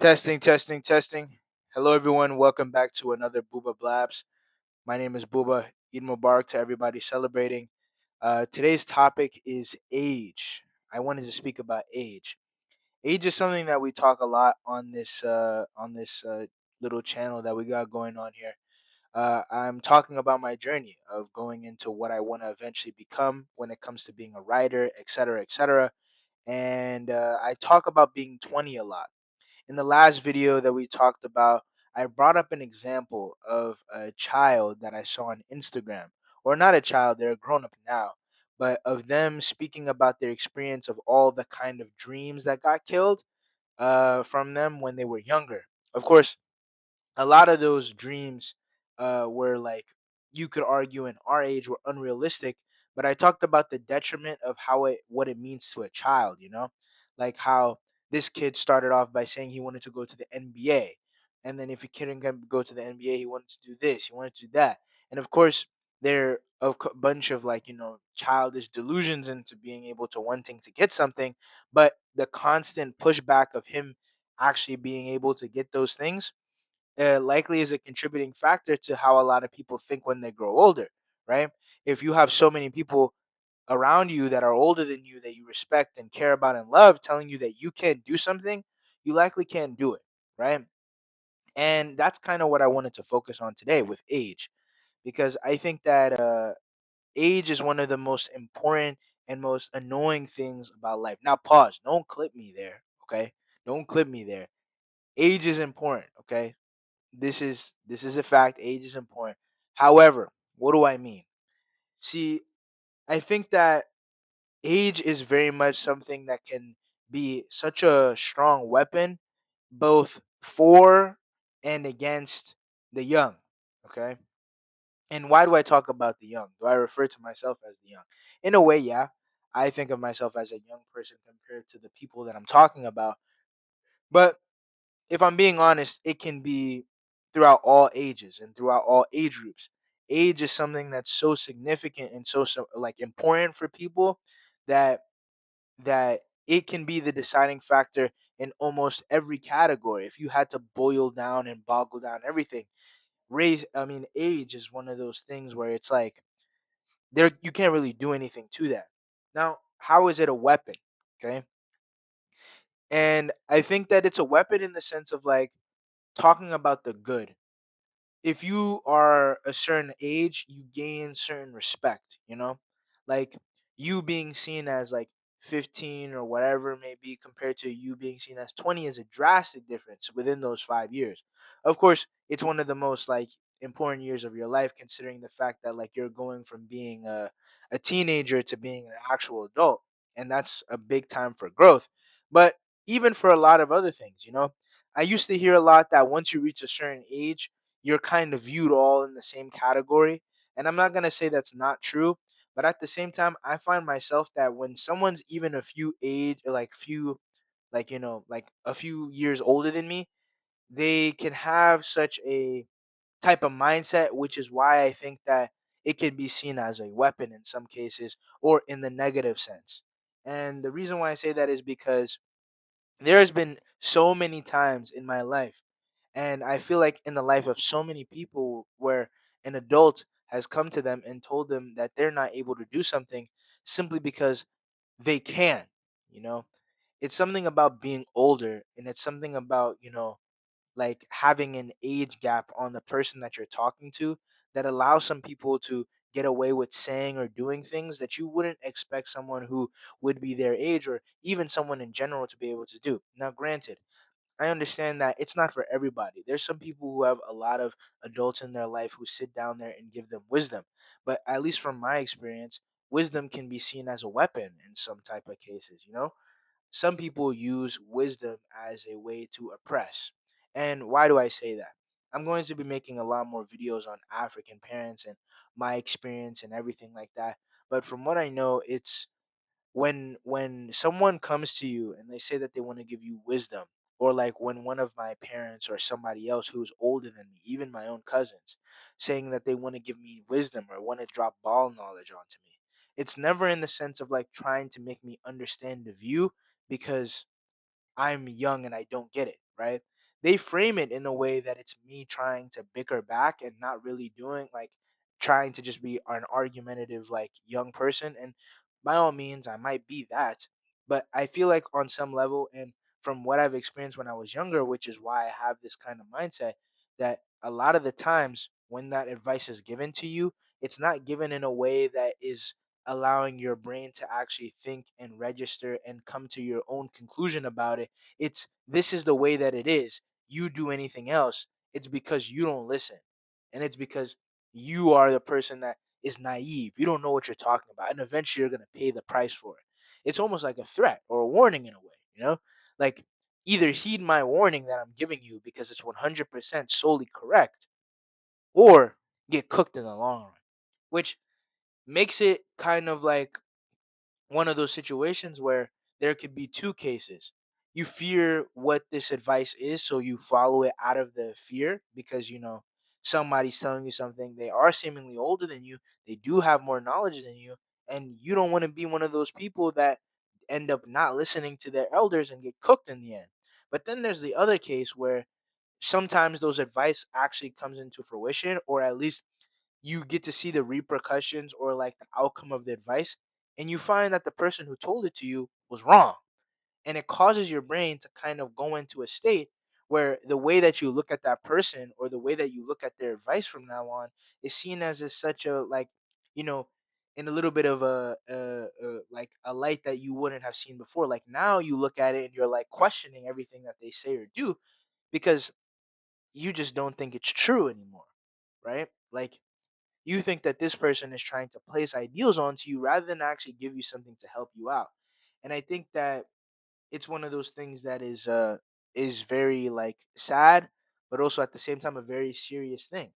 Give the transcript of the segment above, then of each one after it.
Testing, testing, testing. Hello, everyone. Welcome back to another Booba Blabs. My name is Booba. Eid Mubarak to everybody celebrating. Today's topic is age. I wanted to speak about age. Age is something that we talk a lot on this little channel that we got going on here. I'm talking about my journey of going into what I want to eventually become when it comes to being a writer, etc., etc. And I talk about being 20 a lot. In the last video that we talked about, I brought up an example of a child that I saw on Instagram, or not a child, they're grown up now, but of them speaking about their experience of all the kind of dreams that got killed from them when they were younger. Of course, a lot of those dreams were like you could argue in our age were unrealistic, but I talked about the detriment of how it what it means to a child, like how this kid started off by saying he wanted to go to the NBA, and then if he couldn't go to the NBA, he wanted to do this, he wanted to do that, and of course there are a bunch of like childish delusions into being able to wanting to get something, but the constant pushback of him actually being able to get those things likely is a contributing factor to how a lot of people think when they grow older, right? If you have so many people around you that are older than you that you respect and care about and love telling you that you can't do something, you likely can't do it, right? And that's kind of what I wanted to focus on today with age, because I think that age is one of the most important and most annoying things about life. Now, pause. Don't clip me there, okay? Don't clip me there. Age is important, okay? This is a fact. Age is important. However, what do I mean? See, I think that age is very much something that can be such a strong weapon, both for and against the young. Okay. And why do I talk about the young? Do I refer to myself as the young? In a way, yeah. I think of myself as a young person compared to the people that I'm talking about. But if I'm being honest, it can be throughout all ages and throughout all age groups. Age is something that's so significant and so like important for people that that it can be the deciding factor in almost every category. If you had to boil down and boggle down everything, age is one of those things where it's like there you can't really do anything to that. Now, how is it a weapon? Okay, and I think that it's a weapon in the sense of like talking about the good. If you are a certain age, you gain certain respect, Like you being seen as like 15 or whatever it may be compared to you being seen as 20 is a drastic difference within those 5 years. Of course, it's one of the most like important years of your life considering the fact that like you're going from being a teenager to being an actual adult. And that's a big time for growth. But even for a lot of other things, I used to hear a lot that once you reach a certain age, you're kind of viewed all in the same category. And I'm not going to say that's not true, but at the same time, I find myself that when someone's even a few age, like few, like a few years older than me, they can have such a type of mindset, which is why I think that it can be seen as a weapon in some cases or in the negative sense. And the reason why I say that is because there has been so many times in my life, and I feel like in the life of so many people, where an adult has come to them and told them that they're not able to do something simply because they can, you know? It's something about being older, and it's something about, like having an age gap on the person that you're talking to that allows some people to get away with saying or doing things that you wouldn't expect someone who would be their age or even someone in general to be able to do. Now, granted, I understand that it's not for everybody. There's some people who have a lot of adults in their life who sit down there and give them wisdom. But at least from my experience, wisdom can be seen as a weapon in some type of cases. Some people use wisdom as a way to oppress. And why do I say that? I'm going to be making a lot more videos on African parents and my experience and everything like that. But from what I know, it's when someone comes to you and they say that they want to give you wisdom, or like when one of my parents or somebody else who's older than me, even my own cousins, saying that they want to give me wisdom or want to drop ball knowledge onto me, it's never in the sense of like trying to make me understand the view, because I'm young and I don't get it, right? They frame it in a way that it's me trying to bicker back and not really doing like trying to just be an argumentative like young person. And by all means, I might be that, but I feel like on some level, and from what I've experienced when I was younger, which is why I have this kind of mindset, that a lot of the times when that advice is given to you, it's not given in a way that is allowing your brain to actually think and register and come to your own conclusion about it. It's this is the way that it is. You do anything else, it's because you don't listen. And it's because you are the person that is naive. You don't know what you're talking about. And eventually you're going to pay the price for it. It's almost like a threat or a warning in a way, you know? Like either heed my warning that I'm giving you because it's 100% solely correct, or get cooked in the long run, which makes it kind of like one of those situations where there could be two cases. You fear what this advice is, so you follow it out of the fear because somebody's telling you something. They are seemingly older than you, they do have more knowledge than you, and you don't want to be one of those people that end up not listening to their elders and get cooked in the end. But then there's the other case where sometimes those advice actually comes into fruition, or at least you get to see the repercussions or like the outcome of the advice, and you find that the person who told it to you was wrong. And it causes your brain to kind of go into a state where the way that you look at that person or the way that you look at their advice from now on is seen as such a like you know in a little bit of like a light that you wouldn't have seen before. Like now you look at it and you're like questioning everything that they say or do because you just don't think it's true anymore, right? Like you think that this person is trying to place ideals onto you rather than actually give you something to help you out. And I think that it's one of those things that is very like sad, but also at the same time a very serious thing,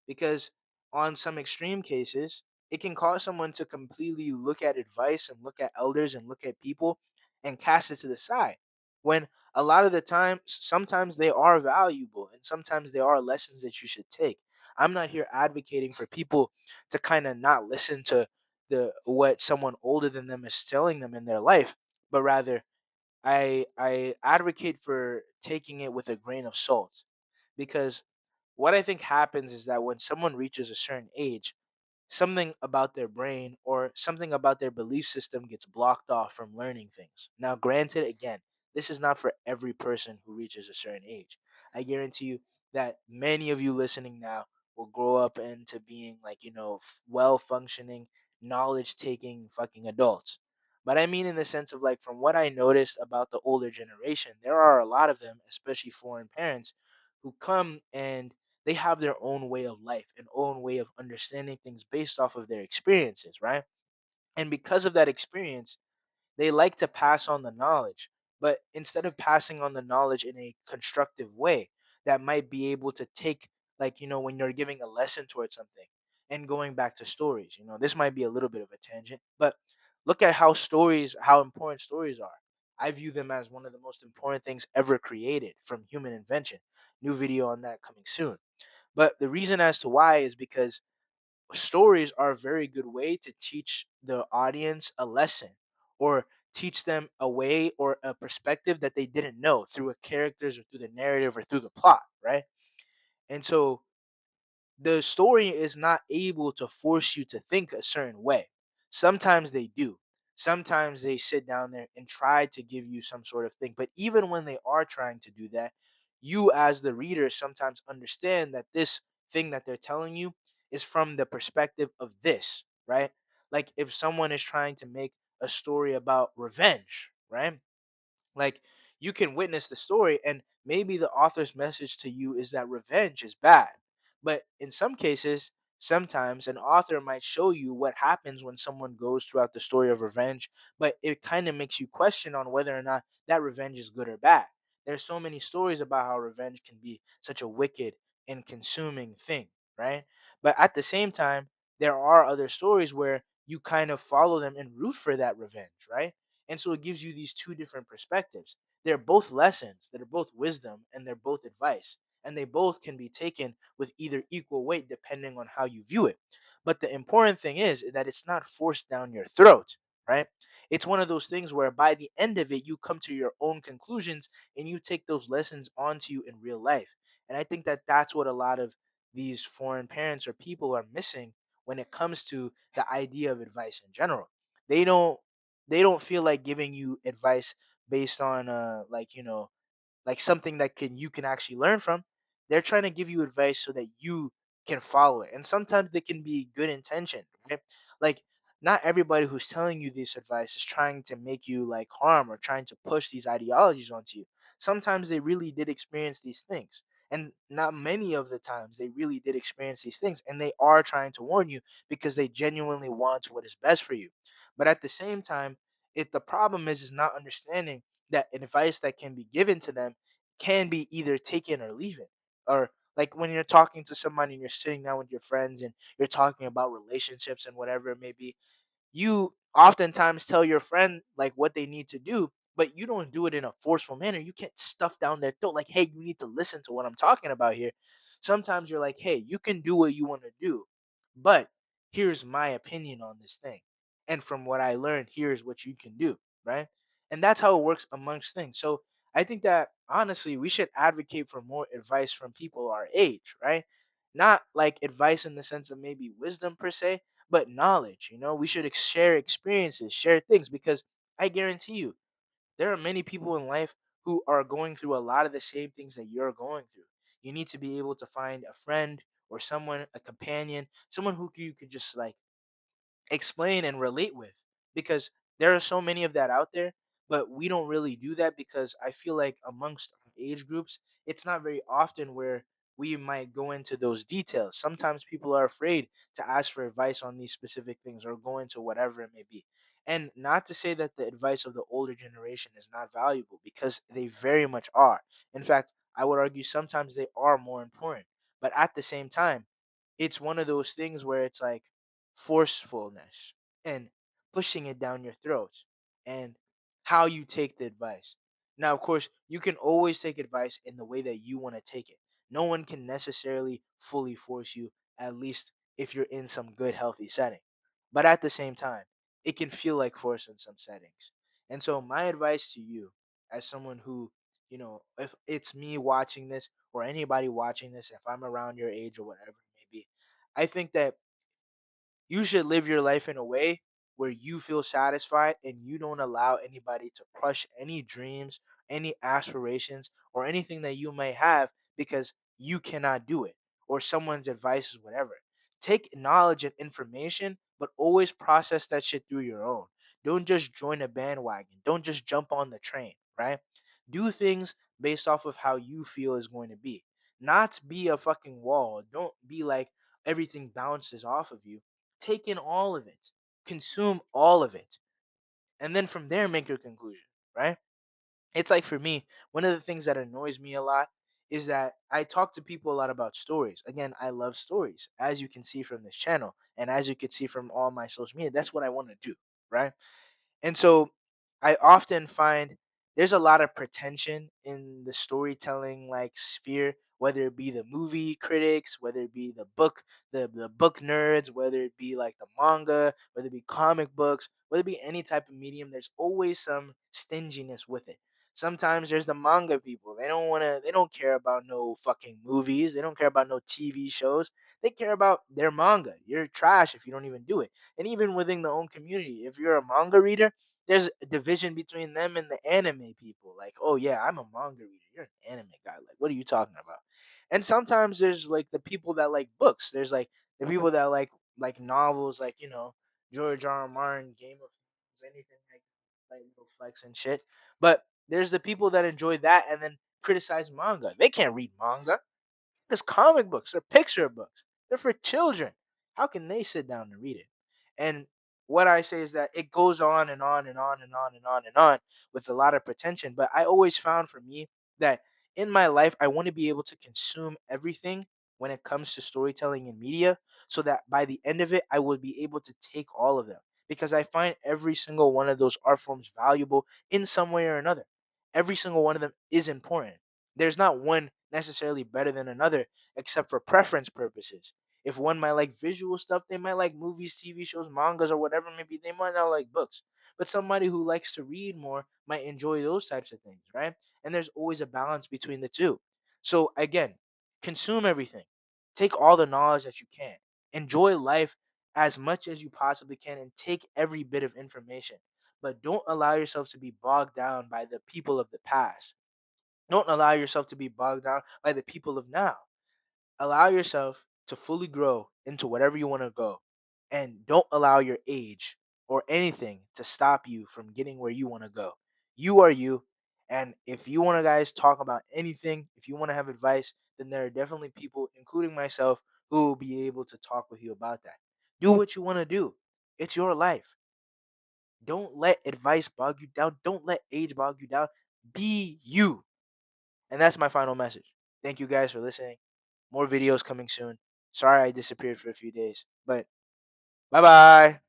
because on some extreme cases it can cause someone to completely look at advice and look at elders and look at people and cast it to the side, when a lot of the time sometimes they are valuable and sometimes they are lessons that you should take. I'm not here advocating for people to kind of not listen to the what someone older than them is telling them in their life, but rather I advocate for taking it with a grain of salt, because what I think happens is that when someone reaches a certain age, something about their brain or something about their belief system gets blocked off from learning things. Now, granted, again, this is not for every person who reaches a certain age. I guarantee you that many of you listening now will grow up into being like, well functioning, knowledge taking fucking adults. But I mean, in the sense of like, from what I noticed about the older generation, there are a lot of them, especially foreign parents, who come and they have their own way of life, an own way of understanding things based off of their experiences, right? And because of that experience, they like to pass on the knowledge, but instead of passing on the knowledge in a constructive way that might be able to take, like, when you're giving a lesson towards something and going back to stories, this might be a little bit of a tangent, but look at how important stories are. I view them as one of the most important things ever created from human invention. New video on that coming soon. But the reason as to why is because stories are a very good way to teach the audience a lesson, or teach them a way or a perspective that they didn't know through a characters or through the narrative or through the plot, right? And so the story is not able to force you to think a certain way. Sometimes they do. Sometimes they sit down there and try to give you some sort of thing. But even when they are trying to do that, you as the reader sometimes understand that this thing that they're telling you is from the perspective of this, right? Like if someone is trying to make a story about revenge, right? Like you can witness the story, and maybe the author's message to you is that revenge is bad. But in some cases, sometimes an author might show you what happens when someone goes throughout the story of revenge, but it kind of makes you question on whether or not that revenge is good or bad. There's so many stories about how revenge can be such a wicked and consuming thing, right? But at the same time, there are other stories where you kind of follow them and root for that revenge, right? And so it gives you these two different perspectives. They're both lessons, they're both wisdom, and they're both advice. And they both can be taken with either equal weight depending on how you view it. But the important thing is that it's not forced down your throat, right? It's one of those things where by the end of it, you come to your own conclusions and you take those lessons onto you in real life. And I think that that's what a lot of these foreign parents or people are missing when it comes to the idea of advice in general. They don't they don't feel like giving you advice based on like, like something that can you can actually learn from. They're trying to give you advice so that you can follow it. And sometimes they can be good intention, right? Like not everybody who's telling you this advice is trying to make you like harm or trying to push these ideologies onto you. Sometimes they really did experience these things. And not many of the times they really did experience these things and they are trying to warn you because they genuinely want what is best for you. But at the same time, it the problem is not understanding that advice that can be given to them can be either taken or leave it. Or like when you're talking to somebody and you're sitting down with your friends and you're talking about relationships and whatever it may be, you oftentimes tell your friend like what they need to do, but you don't do it in a forceful manner. You can't stuff down their throat like, hey, you need to listen to what I'm talking about here. Sometimes you're like, hey, you can do what you want to do, but here's my opinion on this thing. And from what I learned, here's what you can do, right? And that's how it works amongst things. So I think that honestly, we should advocate for more advice from people our age, right? Not like advice in the sense of maybe wisdom per se, but knowledge. We should share experiences, share things, because I guarantee you, there are many people in life who are going through a lot of the same things that you're going through. You need to be able to find a friend or someone, a companion, someone who you could just like explain and relate with, because there are so many of that out there, but we don't really do that because I feel like amongst our age groups it's not very often where we might go into those details. Sometimes people are afraid to ask for advice on these specific things or go into whatever it may be. And not to say that the advice of the older generation is not valuable, because they very much are. In fact, I would argue sometimes they are more important, but at the same time it's one of those things where it's like forcefulness and pushing it down your throat and how you take the advice. Now, of course, you can always take advice in the way that you want to take it. No one can necessarily fully force you, at least if you're in some good, healthy setting. But at the same time, it can feel like force in some settings. And so, my advice to you, as someone who, if it's me watching this or anybody watching this, if I'm around your age or whatever it may be, I think that you should live your life in a way where you feel satisfied and you don't allow anybody to crush any dreams, any aspirations, or anything that you may have because you cannot do it or someone's advice is whatever. Take knowledge and information, but always process that shit through your own. Don't just join a bandwagon. Don't just jump on the train, right? Do things based off of how you feel is going to be. Not be a fucking wall. Don't be like everything bounces off of you. Take in all of it, consume all of it, and then from there make your conclusion, right? It's like for me, one of the things that annoys me a lot is that I talk to people a lot about stories. Again, I love stories, as you can see from this channel, and as you can see from all my social media. That's what I want to do, right? And so I often find there's a lot of pretension in the storytelling like sphere, whether it be the movie critics, whether it be the book nerds, whether it be like the manga, whether it be comic books, whether it be any type of medium, there's always some stinginess with it. Sometimes there's the manga people. They don't care about no fucking movies. They don't care about no TV shows. They care about their manga. You're trash if you don't even do it. And even within the own community, if you're a manga reader, there's a division between them and the anime people. Like, oh yeah, I'm a manga reader. You're an anime guy. Like, what are you talking about? And sometimes there's like the people that like books. There's like the people that like novels, like George R. R. Martin, Game of Thrones, anything like little flex and shit. But there's the people that enjoy that and then criticize manga. They can't read manga. It's comic books. They're picture books. They're for children. How can they sit down and read it? And what I say is that it goes on and on and on and on and on and on with a lot of pretension. But I always found for me that in my life, I want to be able to consume everything when it comes to storytelling and media so that by the end of it, I would be able to take all of them because I find every single one of those art forms valuable in some way or another. Every single one of them is important. There's not one necessarily better than another except for preference purposes. If one might like visual stuff, they might like movies, TV shows, mangas, or whatever. Maybe they might not like books. But somebody who likes to read more might enjoy those types of things, right? And there's always a balance between the two. So again, consume everything. Take all the knowledge that you can. Enjoy life as much as you possibly can and take every bit of information. But don't allow yourself to be bogged down by the people of the past. Don't allow yourself to be bogged down by the people of now. Allow yourself to fully grow into whatever you want to go. And don't allow your age or anything to stop you from getting where you want to go. You are you. And if you want to guys talk about anything, if you want to have advice, then there are definitely people, including myself, who will be able to talk with you about that. Do what you want to do. It's your life. Don't let advice bog you down. Don't let age bog you down. Be you. And that's my final message. Thank you guys for listening. More videos coming soon. Sorry I disappeared for a few days, but bye bye.